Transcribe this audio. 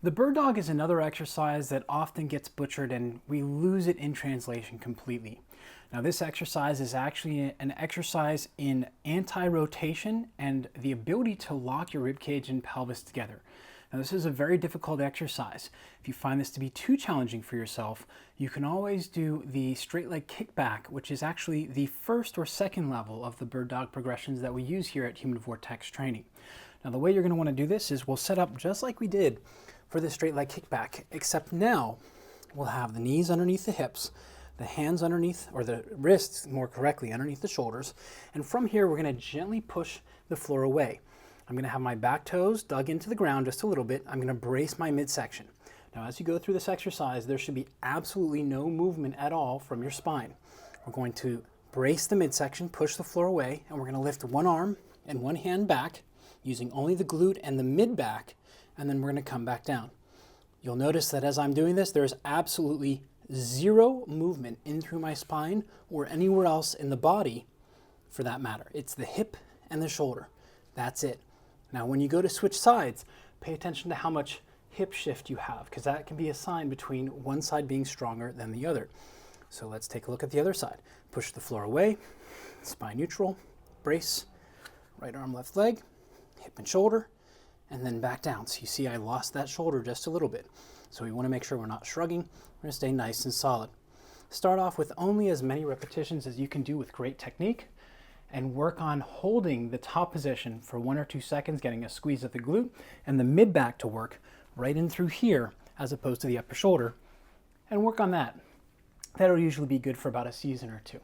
The bird dog is another exercise that often gets butchered and we lose it in translation completely. Now this exercise is actually an exercise in anti-rotation and the ability to lock your ribcage and pelvis together. Now this is a very difficult exercise. If you find this to be too challenging for yourself, you can always do the straight leg kickback, which is actually the first or second level of the bird dog progressions that we use here at Human Vortex Training. Now the way you're going to want to do this is we'll set up just like we did for the straight leg kickback, except now we'll have the knees underneath the hips, the hands underneath, or the wrists more correctly, underneath the shoulders. And from here, we're gonna gently push the floor away. I'm gonna have my back toes dug into the ground just a little bit. I'm gonna brace my midsection. Now, as you go through this exercise, there should be absolutely no movement at all from your spine. We're going to brace the midsection, push the floor away, and we're gonna lift one arm and one hand back, using only the glute and the mid back, and then we're gonna come back down. You'll notice that as I'm doing this, there's absolutely zero movement in through my spine or anywhere else in the body for that matter. It's the hip and the shoulder. That's it. Now, when you go to switch sides, pay attention to how much hip shift you have, because that can be a sign between one side being stronger than the other. So let's take a look at the other side. Push the floor away, spine neutral, brace, right arm, left leg, hip and shoulder, and then back down. So you see I lost that shoulder just a little bit. So we want to make sure we're not shrugging. We're going to stay nice and solid. Start off with only as many repetitions as you can do with great technique, and work on holding the top position for 1 or 2 seconds, getting a squeeze of the glute and the mid back to work right in through here as opposed to the upper shoulder, and work on that. That'll usually be good for about a season or two.